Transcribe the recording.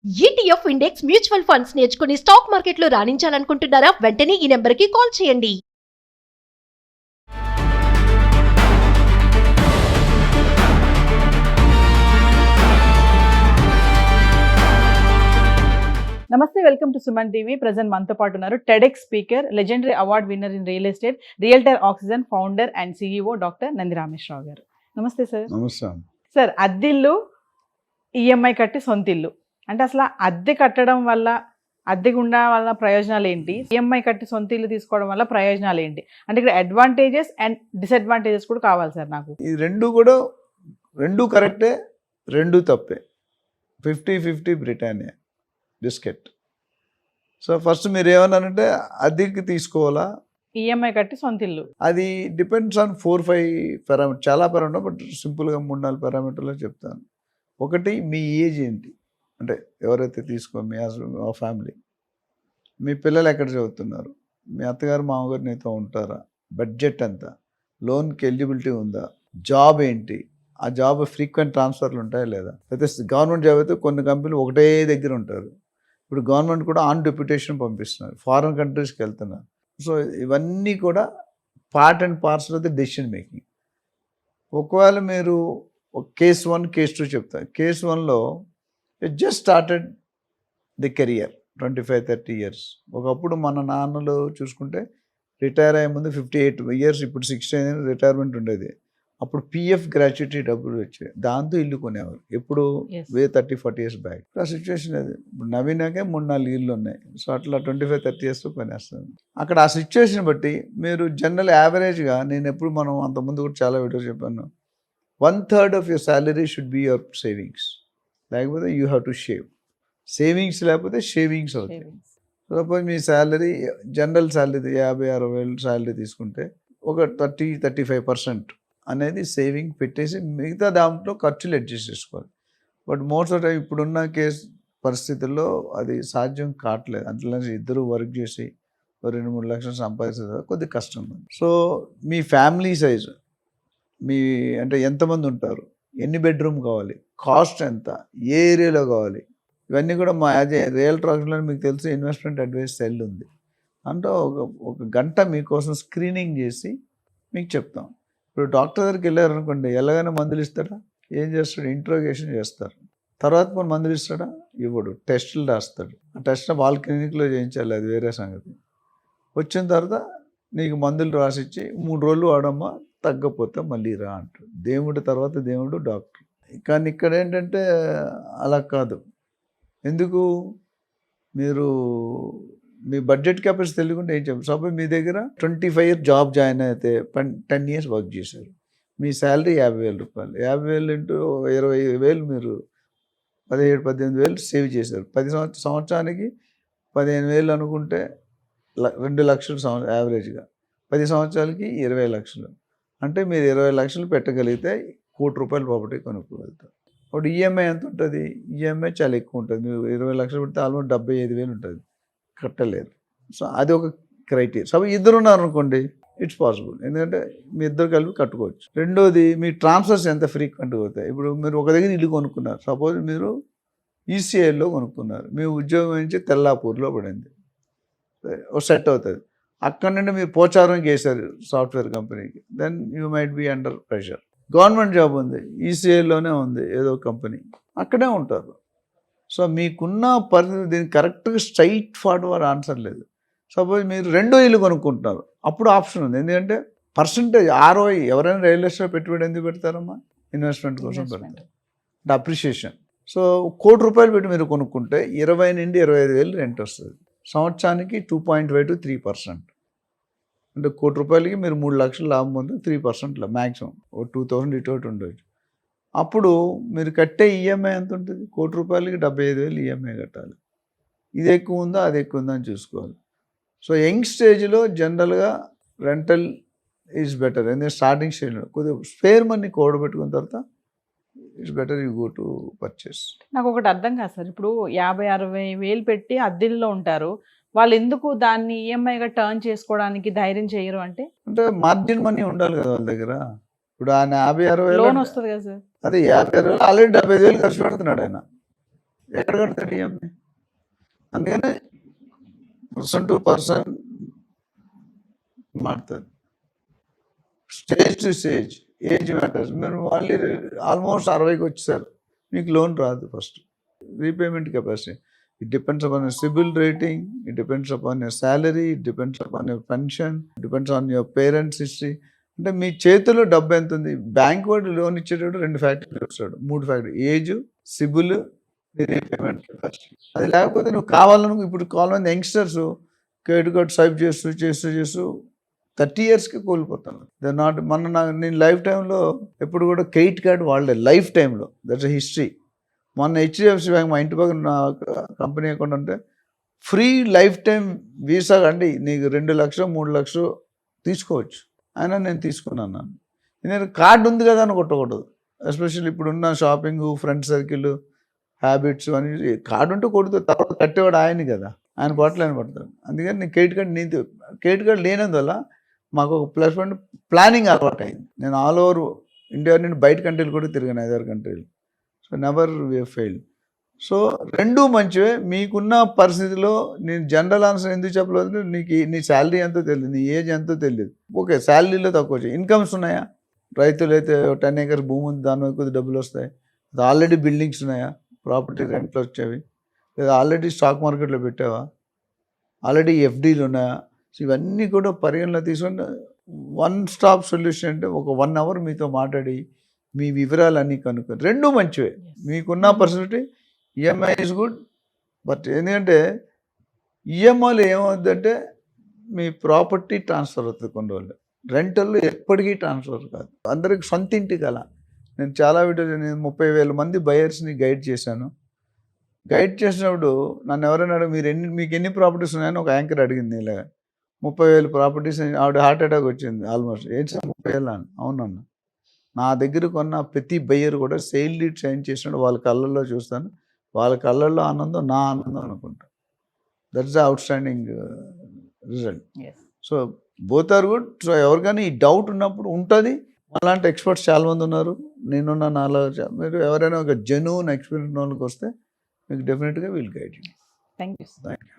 ETF index mutual funds నేర్చుకుని stock మార్కెట్లో రాణించాలనుకుంటున్నారా? వెంటనే ఈ నెంబర్కి కాల్ చేయండి. నమస్తే, welcome to Suman TV. Present మనతో పాటు ఉన్నారు TEDx speaker, legendary award winner in real estate, realtor oxygen founder and CEO doctor Nandi Rameshwar Rao గారు. నమస్తే సార్. నమస్తే సార్, అద్దిల్లు, ఈఎంఐ కట్టి సొంత ఇల్లు అంటే అసలు అద్దె కట్టడం వల్ల, అద్దెకు ఉండడం వల్ల ప్రయోజనాలు ఏంటి, ఈఎంఐ కట్టి సొంత ఇల్లు తీసుకోవడం వల్ల ప్రయోజనాలు ఏంటి అంటే ఇక్కడ అడ్వాంటేజెస్ అండ్ డిసడ్వాంటేజెస్ కూడా కావాలి సార్ నాకు. ఈ రెండు కరెక్టే, రెండు తప్పే. 50-50 బ్రిటానియా బిస్కెట్. సో ఫస్ట్ మీరు ఏమన్నారంటే అద్దెకి తీసుకోవాలా, ఈఎంఐ కట్టి సొంత ఇల్లు, అది డిపెండ్స్ ఆన్ 4-5 పారామీటర్, చాలా పారామీటర్, బట్ సింపుల్గా 3-4 పారామీటర్లో చెప్తాను. ఒకటి, మీ ఏజ్ ఏంటి, అంటే ఎవరైతే మీ ఫ్యామిలీ, మీ పిల్లలు ఎక్కడ చదువుతున్నారు, మీ అత్తగారు మామగారు నీతో ఉంటారా, బడ్జెట్ ఎంత, లోన్కి ఎలిజిబిలిటీ ఉందా, జాబ్ ఏంటి, ఆ జాబ్ ఫ్రీక్వెంట్ ట్రాన్స్ఫర్లు ఉంటాయా లేదా, అయితే గవర్నమెంట్ జాబ్ అయితే కొన్ని కంపెనీలు ఒకటే దగ్గర ఉంటారు. ఇప్పుడు గవర్నమెంట్ కూడా ఆన్ డెప్యుటేషన్ పంపిస్తున్నారు, ఫారిన్ కంట్రీస్కి వెళ్తున్నారు. సో ఇవన్నీ కూడా part and parcel of the decision making. ఒకవేళ మీరు కేస్ 1, కేస్ 2 చెప్తారు. కేస్ 1లో just started the career 25-30 years. ఒకప్పుడు మన నాన్నలు చూసుకుంటే రిటైర్ అయ్యే ముందు 58 ఇయర్స్, ఇప్పుడు 60 రిటైర్మెంట్ ఉండేది. అప్పుడు పిఎఫ్ గ్రాట్యుటీ డబ్బులు వచ్చాయి, దాంతో ఇల్లు కొనేవారు. ఎప్పుడు 30-40 ఇయర్స్ బ్యాక్. ఆ సిచ్యువేషన్ అది. ఇప్పుడు నవీనాకే 3-4 ఇళ్ళు ఉన్నాయి. సో అట్లా 25-30 ఇయర్స్తో కొనేస్తాను. అక్కడ ఆ సిచ్యువేషన్ బట్టి మీరు జనరల్ యావరేజ్గా, నేను ఎప్పుడు మనం అంతకుముందు కూడా చాలా వీడియో చెప్పాను, 1/3 of your salary should be your savings. లేకపోతే you have to shave. Savings లేకపోతే షేవింగ్స్ అవుతాయి. సపోజ్ మీ శాలరీ, జనరల్ శాలరీ 50-60 వేలు శాలరీ తీసుకుంటే ఒక 30-35% అనేది సేవింగ్ పెట్టేసి మిగతా దాంట్లో ఖర్చులు అడ్జస్ట్ చేసుకోవాలి. బట్ మోస్ట్ ఆఫ్ టైం ఇప్పుడున్న పరిస్థితుల్లో అది సాధ్యం కావట్లేదు. అట్లా ఇద్దరు వర్క్ చేసి 2-3 లక్షలు సంపాదించే కొద్దిగా కష్టం. సో మీ ఫ్యామిలీ సైజు, మీ అంటే ఎంతమంది ఉంటారు, ఎన్ని బెడ్రూమ్ కావాలి, కాస్ట్ ఎంత, ఏ ఏరియాలో కావాలి, ఇవన్నీ కూడా మా రియల్ ట్రాక్స్లో మీకు తెలిసి ఇన్వెస్ట్మెంట్ అడ్వైస్ సెల్ ఉంది. అంటే ఒక గంట మీకోసం స్క్రీనింగ్ చేసి మీకు చెప్తాం. ఇప్పుడు డాక్టర్ దగ్గరికి వెళ్ళారనుకోండి, ఎలాగైనా మందులు ఇస్తాడా, ఏం చేస్తాడు, ఇంట్రోగేషన్ చేస్తారు. తర్వాత మన మందులు ఇస్తాడా, ఇవ్వడు, టెస్టులు రాస్తాడు. ఆ టెస్ట్ వాళ్ళ క్లినిక్లో చేయించాలి, అది వేరే సంగతి. వచ్చిన తర్వాత నీకు మందులు రాసిచ్చి 3 రోజులు వాడమ్మా, తగ్గపోతే మళ్ళీ రా అంటాడు. దేవుడి తర్వాత దేవుడు డాక్టర్. కానీ ఇక్కడ ఏంటంటే అలా కాదు. ఎందుకు, మీరు మీ బడ్జెట్ కెపాసిటీ తెలియకుండా ఏం చెప్పారు. సపోజ్ మీ దగ్గర 25 ఇయర్స్ జాబ్ జాయిన్ అయితే 10 ఇయర్స్ వర్క్ చేశారు, మీ శాలరీ 50,000 రూపాయలు. 50,000 ఇంటూ 25,000, మీరు 17-18,000 సేవ్ చేశారు. 10 సంవత్సరానికి 15,000 అనుకుంటే 2 లక్షలు యావరేజ్గా. 10 సంవత్సరాలకి 20 లక్షలు. అంటే మీరు 20 లక్షలు పెట్టగలిగితే 1 కోటి రూపాయలు ప్రాపర్టీ కొనుక్కోగలుగుతారు. ఇప్పుడు ఈఎంఐ ఎంత ఉంటుంది, ఈఎంఐ చాలా ఎక్కువ ఉంటుంది. మీరు 20 లక్షలు పెడితే ఆల్మోస్ట్ 75,000 ఉంటుంది, కట్టలేరు. సో అది ఒక క్రైటీరియా. సో ఇద్దరు ఉన్నారనుకోండి, ఇట్స్ పాసిబుల్, ఎందుకంటే మీ ఇద్దరు కలిపి కట్టుకోవచ్చు. రెండోది, మీ ట్రాన్స్ఫర్స్ ఎంత ఫ్రీక్వెంట్గా అవుతాయి. ఇప్పుడు మీరు ఒక దగ్గర ఇల్లు కొనుక్కున్నారు, సపోజ్ మీరు ఈసీఐలో కొనుక్కున్నారు, మీ ఉద్యోగం నుంచి తెల్లాపూర్లో పడింది, సెట్ అవుతుంది. అక్కడ నుండి మీరు పోచారంకి వేశారు సాఫ్ట్వేర్ కంపెనీకి, then you might be under pressure. Government job ఉంది, ఈసీఐలోనే ఉంది ఏదో కంపెనీ, అక్కడే ఉంటారు. సో మీకున్న పరిస్థితి, దీనికి కరెక్ట్గా స్ట్రైట్ ఫార్వర్డ్ ఆన్సర్ లేదు. సపోజ్ మీరు 2వ ఇల్లు కొనుక్కుంటున్నారు, అప్పుడు ఆప్షన్ ఉంది. ఎందుకంటే పర్సంటేజ్ ROI, ఎవరైనా రియల్ ఎస్టేట్ పెట్టుబడి ఎందుకు పెడతారమ్మా, ఇన్వెస్ట్మెంట్ కోసం పెడతారు, అంటే అప్రిషియేషన్. సో 1 కోటి రూపాయలు పెట్టి మీరు కొనుక్కుంటే 20,000-25,000 రెంట్ వస్తుంది. సంవత్సరానికి 2.5-3%. అంటే 1 కోటి రూపాయలకి మీరు 3 లక్షలు లాభం పొంది 3% మ్యాక్సిమం, 2,000 ఇటు ఉండొచ్చు. అప్పుడు మీరు కట్టే ఈఎంఐ ఎంత ఉంటుంది, 1 కోటి రూపాయలకి 75,000 ఈఎంఐ కట్టాలి. ఇది ఎక్కువ ఉందా, అది ఎక్కువ ఉందా అని చూసుకోవాలి. సో యంగ్ స్టేజ్లో జనరల్గా రెంటల్ ఈజ్ బెటర్. ఎందుకంటే స్టార్టింగ్ స్టేజ్లో కొద్దిగా స్పేర్ మనీ కూడబెట్టుకున్న తర్వాత it's better you go to purchase. నాకు ఒకటి అర్థం కాదు సార్, ఇప్పుడు 50-60 వేలు పెట్టి అద్దెల్లో ఉంటారు, వాళ్ళు ఎందుకు దాన్ని ఈఎంఐగా టర్న్ చేసుకోవడానికి ధైర్యం చేయరు అంటే మార్జిన్ మనీ ఉండాలి కదా వాళ్ళ దగ్గర. ఇప్పుడు ఆయన 50-60 లోన్ వస్తుంది కదా సార్, అదే 50-60 ఆల్రెడీ 75,000 ఖర్చు పెడుతున్నాడు ఆయన. ఎక్కడ కడతాడు ఈఎంఐ? అందుకనే పర్సన్ టు పర్సన్ మారుతుంది. Stage to stage age matters. మీరు వాళ్ళు ఆల్మోస్ట్ 60కి వచ్చేసారు, మీకు లోన్ రాదు. First repayment capacity, it depends upon your CIBIL rating, it depends upon your salary, it depends upon your pension, depends on your parents history. అంటే మీ చేతిలో డబ్బు ఎంత ఉంది. బ్యాంక్ వాడు లోన్ ఇచ్చేటప్పుడు 2 ఫ్యాక్టర్లు చూస్తాడు, 3 factor: age, CIBIL, repayment capacity. అది లేకపోతే నువ్వు కావాలను ఇప్పుడు కావాలని యంగ్స్టర్స్ క్రెడిట్ కార్డ్ స్వైప్ చేస్తూ 30 yearsకి కోల్పోతాను. దే నాట్ నేను లైఫ్ టైంలో ఎప్పుడు కూడా క్రెడిట్ కార్డ్ వాడలే లైఫ్ టైంలో. That's a history. మొన్న హెచ్డిఎఫ్సి బ్యాంక్ మా ఇంటి పక్కన నా కంపెనీ అకౌంట్ అంటే ఫ్రీ లైఫ్ టైం వీసా అండి, నీకు 2 లక్షలు 3 లక్షలు తీసుకోవచ్చు. అయినా నేను తీసుకున్నాను. నేను కార్డు ఉంది కదా అని కొట్టకూడదు. ఎస్పెషల్లీ ఇప్పుడున్న షాపింగ్, ఫ్రెండ్ సర్కిల్, హ్యాబిట్స్ అని కార్డు ఉంటే కొడుతుంది. తర్వాత కట్టేవాడు ఆయన కదా, ఆయన పట్ల ఆయన పడతాడు. అందుకని నేను క్రెడిట్ కార్డ్ లేనందువల్ల మాకు ఒక ప్లస్ పాయింట్ ప్లానింగ్ అలవాటు అయింది. నేను ఆల్ ఓవర్ ఇండియా నుండి బయట కంట్రీలు కూడా తిరిగాను, 5-6 కంట్రీలు. So never we fail. So రెండూ మంచివే. మీకున్న పరిస్థితిలో నేను జనరల్ ఆన్సర్ ఎందుకు చెప్పలేదు, నీ శాలరీ ఎంతో తెలియదు, నీ ఏజ్ ఎంతో తెలియదు. ఓకే, శాలరీలో తక్కువ వచ్చాయి. ఇన్కమ్స్ ఉన్నాయా? రైతులు అయితే 10 acres భూమి ఉంది, దాని కొద్ది డబ్బులు వస్తాయి. ఆల్రెడీ బిల్డింగ్స్ ఉన్నాయా? ప్రాపర్టీ రెంట్లు వచ్చేవి, లేదా ఆల్రెడీ స్టాక్ మార్కెట్లో పెట్టావా? ఆల్రెడీ ఎఫ్డీలు ఉన్నాయా? సో ఇవన్నీ కూడా పరిగణలో తీసుకొని వన్ స్టాప్ సొల్యూషన్ అంటే ఒక 1 hour మీతో మాట్లాడి మీ వివరాలన్నీ కనుక్కొని రెండూ మంచివే. మీకున్న personality EMI is good. But ఎందుకంటే ఈఎంఐలో ఏమవుతుందంటే మీ ప్రాపర్టీ ట్రాన్స్ఫర్ అవుతుంది కొన్ని రోజులు. రెంటల్లో ఎప్పటికీ ట్రాన్స్ఫర్ కాదు. అందరికి సొంత ఇంటి కల. నేను చాలా వీడియోలు, నేను 30,000 మంది బయర్స్ని గైడ్ చేశాను. గైడ్ చేసినప్పుడు నన్ను ఎవరైనా మీకు ఎన్ని ప్రాపర్టీస్ ఉన్నాయని ఒక యాంకర్ అడిగింది. ఇలా 30,000 ప్రాపర్టీస్. ఆవిడ హార్ట్ అటాక్ వచ్చింది ఆల్మోస్ట్. ఏంటి సార్ 30,000 అని? అవునన్నా. నా దగ్గర కొన్న ప్రతి బయ్యర్ కూడా సేల్ డీడ్ సైన్ చేసినప్పుడు వాళ్ళ కళ్ళల్లో చూస్తాను, వాళ్ళ కళ్ళల్లో ఆనందం నా ఆనందం అనుకుంటా. That's the outstanding result. So both are good. So ఎవరికైనా ఈ డౌట్ ఉన్నప్పుడు ఉంటుంది. అలాంటి ఎక్స్పర్ట్స్ చాలామంది ఉన్నారు. నేనున్న నాలో మీరు ఎవరైనా ఒక జెన్యూన్ ఎక్స్పీరియన్స్ వాళ్ళకి వస్తే మీకు డెఫినెట్గా will guide you. Thank you. Thank you.